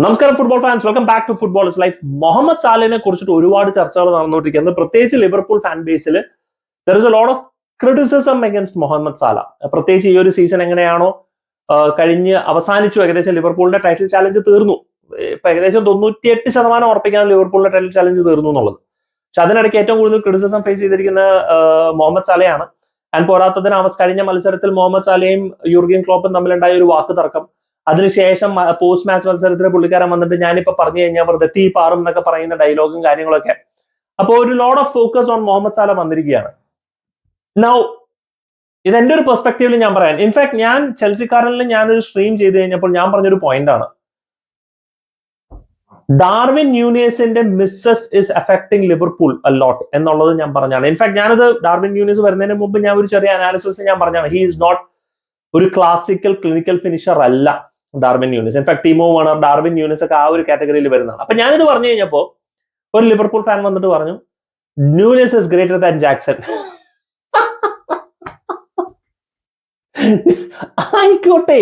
നമസ്കാരം football fans, welcome back to football is life. Mohamed സാലിനെ കുറിച്ചിട്ട് ഒരുപാട് ചർച്ചകൾ നടന്നുകൊണ്ടിരിക്കുന്നത്, പ്രത്യേകിച്ച് ലിവർപൂൾ ഫാൻ ബേസിൽ there is a lot of criticism against Mohamed Salah. പ്രത്യേകിച്ച് ഈ ഒരു സീസൺ എങ്ങനെയാണോ കഴിഞ്ഞ് അവസാനിച്ചു, ഏകദേശം ലിവർപൂളിന്റെ ടൈറ്റിൽ ചാലഞ്ച് തീർന്നു. ഇപ്പൊ ഏകദേശം 98% ഉറപ്പിക്കാൻ ലിവർപൂളിന്റെ ടൈറ്റിൽ ചാലഞ്ച് തീർന്നു എന്നുള്ളത്. പക്ഷെ അതിനിടയ്ക്ക് ഏറ്റവും കൂടുതൽ ക്രിറ്റിസിസം ഫേസ് ചെയ്തിരിക്കുന്ന മുഹമ്മദ് സാലയാണ്. ആൻഡ് പോരാത്തതിന് കഴിഞ്ഞ മത്സരത്തിൽ മുഹമ്മദ് സാലയും യൂർഗൻ ക്ലോപ്പും തമ്മിലുണ്ടായ ഒരു വാക്ക് തർക്കം. അതിനുശേഷം പോസ്റ്റ് മാച്ച് മത്സരത്തിന് പുള്ളിക്കാരൻ വന്നിട്ട് ഞാനിപ്പോ പറഞ്ഞു കഴിഞ്ഞാൽ വെറുതെ തീ പാറും എന്നൊക്കെ പറയുന്ന ഡയലോഗും കാര്യങ്ങളൊക്കെ. അപ്പോൾ ഒരു load of focus on Mohamed Salah വന്നിരിക്കുകയാണ്. നൗ ഇത് എന്റെ ഒരു പെർസ്പെക്റ്റീവിൽ ഞാൻ പറയാം. ഇൻഫാക്ട് ഞാൻ ചെൽസിക്കാരനിൽ ഞാനൊരു സ്ട്രീം ചെയ്ത് കഴിഞ്ഞപ്പോൾ ഞാൻ പറഞ്ഞൊരു പോയിന്റ് ആണ്, ഡാർവിൻ ന്യൂനേസിന്റെ misses is affecting Liverpool a lot എന്നുള്ളത് ഞാൻ പറഞ്ഞാണ്. ഇൻഫാക്ട് ഞാനത് ഡാർവിൻ ന്യൂനേസ് വരുന്നതിന് മുമ്പ് ഞാൻ ഒരു ചെറിയ അനാലിസിസ് ഞാൻ പറഞ്ഞാണ്. ഹി ഈസ് നോട്ട് ഒരു ക്ലാസിക്കൽ ക്ലിനിക്കൽ ഫിനിഷർ അല്ല Darwin Nunez. In fact ടീമോ വേണർ, Darwin Nunez ഒക്കെ ആ ഒരു കാറ്റഗറിയിൽ വരുന്നതാണ്. അപ്പൊ ഞാനിത് പറഞ്ഞു കഴിഞ്ഞപ്പോ ഒരു ലിവർപൂൾ ഫാൻ വന്നിട്ട് പറഞ്ഞു, Nunez is greater than Jackson. ആയിക്കോട്ടെ,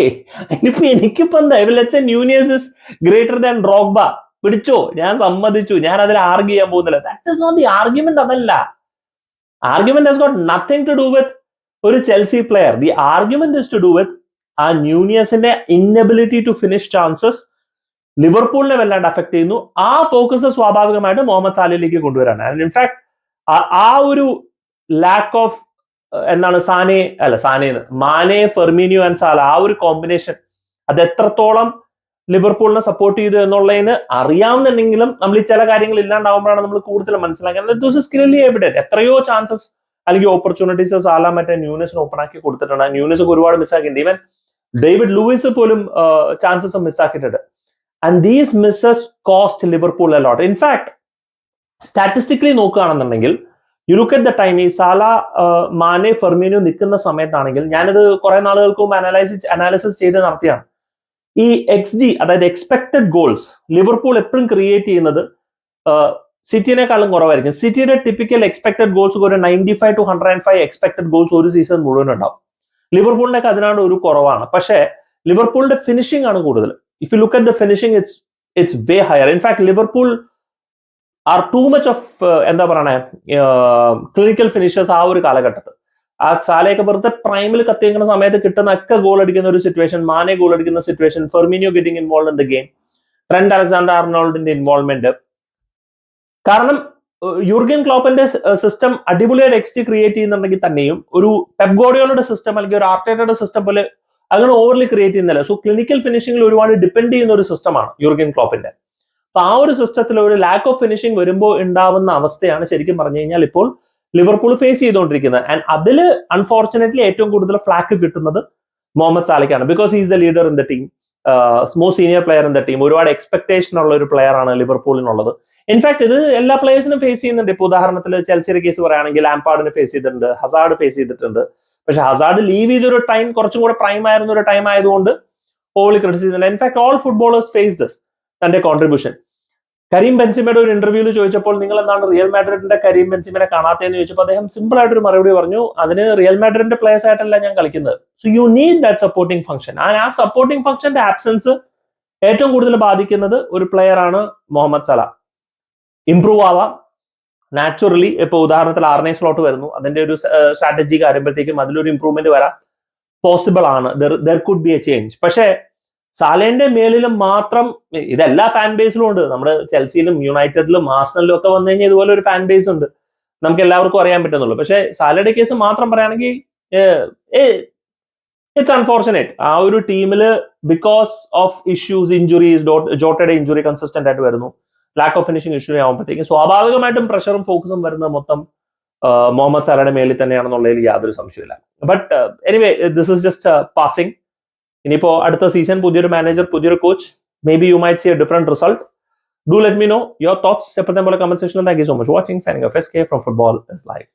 ഇനിയിപ്പോ എനിക്കിപ്പോ എന്താ, let's say Nunez is greater than Drogba, പിടിച്ചോ, ഞാൻ സമ്മതിച്ചു, ഞാൻ അതിൽ ആർഗ്യൂ ചെയ്യാൻ പോകുന്നില്ല. That is not the argument. അതല്ല argument, has got nothing to do with ഒരു Chelsea player. The argument is to do with ആ ന്യൂനിയസിന്റെ ഇന്നബിലിറ്റി ടു ഫിനിഷ് ചാൻസസ് ലിവർപൂളിനെ വല്ലാണ്ട് അഫക്ട് ചെയ്യുന്നു. ആ ഫോക്കസ് സ്വാഭാവികമായിട്ട് മുഹമ്മദ് സാലയിലേക്ക് കൊണ്ടുവരാണ്. ആൻഡ് ഇൻഫാക്ട് ആ ഒരു ലാക്ക് ഓഫ് മാനെ, ഫെർമിനിയോ ആൻഡ് സാല, ആ ഒരു കോമ്പിനേഷൻ അത് എത്രത്തോളം ലിവർപൂളിനെ സപ്പോർട്ട് ചെയ്തു എന്നുള്ളതിന് അറിയാവുന്നുണ്ടെങ്കിലും നമ്മൾ ഈ ചില കാര്യങ്ങൾ ഇല്ലാണ്ടാവുമ്പോഴാണ് നമ്മൾ കൂടുതൽ മനസ്സിലാക്കുന്നത്. This is clearly evident. എത്രയോ ചാൻസസ് അല്ലെങ്കിൽ ഓപ്പർച്യൂണിറ്റീസ് സാല മറ്റേ ന്യൂനസിന് ഓപ്പൺ ആക്കി കൊടുത്തിട്ടുണ്ട്. ന്യൂനസ് ഒരുപാട് മിസ്സാക്കിയിട്ടുണ്ട്. ഈവൻ ഡേവിഡ് ലൂയിസ് പോലും ചാൻസസ് മിസ്സാക്കിയിട്ടുണ്ട്. And these misses cost Liverpool a lot. In fact statistically നോക്കുകയാണെന്നുണ്ടെങ്കിൽ you look at the time, ഈ സാല, മാനെ, ഫെർമിനോ നിൽക്കുന്ന സമയത്താണെങ്കിൽ, ഞാനിത് കുറെ നാളുകൾക്ക് മുമ്പ് അനാലിസിസ് ചെയ്ത് നടത്തിയാണ്. ഈ XG, അതായത് എക്സ്പെക്ടഡ് ഗോൾസ്, ലിവർപൂൾ എപ്പോഴും ക്രിയേറ്റ് ചെയ്യുന്നത് സിറ്റിനെക്കാളും കുറവായിരിക്കും. സിറ്റിയുടെ ടിപ്പിക്കൽ എക്സ്പെക്ടഡ് ഗോൾസ് ഒരു 95 to 105 എക്സ്പെക്ടഡ് ഗോൾസ് ഒരു സീസൺ മുഴുവൻ ഉണ്ടാവും. ലിവർപൂളിന്റെ ഒക്കെ അതിനാണ് ഒരു കുറവാണ്. പക്ഷേ ലിവർപൂളിന്റെ ഫിനിഷിംഗ് ആണ് കൂടുതൽ. If you look at the finishing, it's way higher. In fact Liverpool are too much of clinical finishers ആ ഒരു കാലഘട്ടത്തിൽ. ആ സാലയൊക്കെ വെറുതെ പ്രൈമിൽ കത്തിക്കുന്ന സമയത്ത് കിട്ടുന്ന ഒക്കെ ഗോൾ അടിക്കുന്ന ഒരു സിറ്റുവേഷൻ, മാനെ ഗോൾ അടിക്കുന്ന situation, Firmino getting involve in the game, Trent Alexander ആർണോൾഡിന്റെ ഇൻവോൾവ്മെന്റ്. കാരണം യൂർഗൻ ക്ലോപ്പിന്റെ സിസ്റ്റം അടിപൊളിയായിട്ട് XG ക്രിയേറ്റ് ചെയ്യുന്നുണ്ടെങ്കിൽ തന്നെയും ഒരു പെപ് ഗോർഡിയോളയുടെ സിസ്റ്റം അല്ലെങ്കിൽ ഒരു ആർട്ടേറ്റയുടെ സിസ്റ്റം പോലെ അങ്ങനെ ഓവർലി ക്രിയേറ്റ് ചെയ്യുന്നില്ല. സോ ക്ലിനിക്കൽ ഫിനിഷിംഗിൽ ഒരുപാട് ഡിപ്പെൻഡ് ചെയ്യുന്ന ഒരു സിസ്റ്റമാണ് യൂർഗൻ ക്ലോപ്പിന്റെ. അപ്പൊ ആ ഒരു സിസ്റ്റത്തിൽ ഒരു ലാക്ക് ഓഫ് ഫിനിഷിംഗ് വരുമ്പോൾ ഉണ്ടാവുന്ന അവസ്ഥയാണ് ശരിക്കും പറഞ്ഞു കഴിഞ്ഞാൽ ഇപ്പോൾ ലിവർപൂൾ ഫേസ് ചെയ്തുകൊണ്ടിരിക്കുന്നത്. ആൻഡ് അതിൽ അൺഫോർച്ചുനേറ്റ്ലി ഏറ്റവും കൂടുതൽ ഫ്ലാക്ക് കിട്ടുന്നത് മുഹമ്മദ് സാലയ്ക്കാണ്. Because he's the leader in the team, most senior player in the team. ഒരുപാട് എക്സ്പെക്ടേഷൻ ഉള്ള ഒരു പ്ലെയർ ആണ് ലിവർപൂളിനുള്ളത്. ഇൻഫാക്ട് ഇത് എല്ലാ പ്ലേയേഴ്സിനും ഫേസ് ചെയ്യുന്നുണ്ട്. ഇപ്പൊ ഉദാഹരണത്തിൽ ചെൽസിയുടെ കേസ് പറയുകയാണെങ്കിൽ ലാംപാർഡിന് ഫേസ് ചെയ്തിട്ടുണ്ട്, ഹസാർഡ് ഫേസ് ചെയ്തിട്ടുണ്ട്. പക്ഷെ ഹസാർഡ് ലീവ് ചെയ്തൊരു ടൈം കുറച്ചും കൂടെ പ്രൈം ആയിരുന്ന ഒരു ടൈം ആയതുകൊണ്ട് ഓവലി ക്രിറ്റിസൈസ് ചെയ്യുന്നുണ്ട്. In fact all footballers face this, തന്റെ കോൺട്രിബ്യൂഷൻ. കരീം ബെൻസിമയുടെ ഒരു ഇന്റർവ്യൂവിൽ ചോദിച്ചപ്പോൾ നിങ്ങൾ എന്താണ് റിയൽ മാഡ്രിഡിന്റെ കരീം ബെൻസിമനെ കാണാത്തതെന്ന് ചോദിച്ചപ്പോൾ അദ്ദേഹം സിമ്പിൾ ആയിട്ടൊരു മറുപടി പറഞ്ഞു, അതിന് റിയൽ മാഡ്രിഡിന്റെ പ്ലേയേഴ്സ് ആയിട്ടല്ല ഞാൻ കളിക്കുന്നത്. So you need that supporting function. ആ സപ്പോർട്ടിംഗ് ഫംഗ്ഷന്റെ ആബ്സെൻസ് ഏറ്റവും കൂടുതൽ ബാധിക്കുന്നത് ഒരു പ്ലെയർ ആണ് മുഹമ്മദ് സല. ഇംപ്രൂവ് ആവാം നാച്ചുറലി. ഇപ്പൊ ഉദാഹരണത്തിൽ ആർനെ സ്ലോട്ട് വരുന്നു, അതിന്റെ ഒരു സ്ട്രാറ്റജി വരുമ്പോഴത്തേക്കും അതിലൊരു ഇംപ്രൂവ്മെന്റ് വരാം, പോസിബിൾ ആണ്. There could be A change. പക്ഷേ സാലേന്റെ മേലിലും മാത്രം, ഇതെല്ലാ ഫാൻ ബേസിലും ഉണ്ട്. നമ്മുടെ ചെൽസിയിലും യുണൈറ്റഡിലും ആർസണലിലും ഒക്കെ വന്നു കഴിഞ്ഞാൽ ഇതുപോലെ ഒരു ഫാൻ ബേസ് ഉണ്ട്, നമുക്ക് എല്ലാവർക്കും അറിയാൻ പറ്റുന്നുള്ളൂ. പക്ഷേ സാലയുടെ കേസ് മാത്രം പറയുകയാണെങ്കിൽ ഇറ്റ്സ് അൺഫോർച്ചുനേറ്റ്. ആ ഒരു ടീമില് ബിക്കോസ് ഓഫ് ഇഷ്യൂസ്, ഇഞ്ചുറീസ്, ജോട്ടയുടെ ഇഞ്ചുറി കൺസിസ്റ്റന്റ് ആയിട്ട് വരുന്നു, ലാക്ക് ഓഫ് ഫിനിഷിംഗ് ഇഷ്യൂ ആകുമ്പോഴത്തേക്കും സ്വാഭാവികമായിട്ടും പ്രഷറും ഫോക്കസും വരുന്നത് മൊത്തം മുഹമ്മദ് സാലയുടെ മേലിൽ തന്നെയാണെന്നുള്ളതിൽ യാതൊരു സംശയമില്ല. But anyway, this is just passing. ഇനിയിപ്പോ അടുത്ത സീസൺ പുതിയൊരു മാനേജർ, പുതിയൊരു coach, may be you might see a different result. Do let me know your thoughts എപ്പോഴത്തെ പോലെ കമന്റ് സെക്ഷനിൽ. Thank you so much watching. Signing off SK from football is life.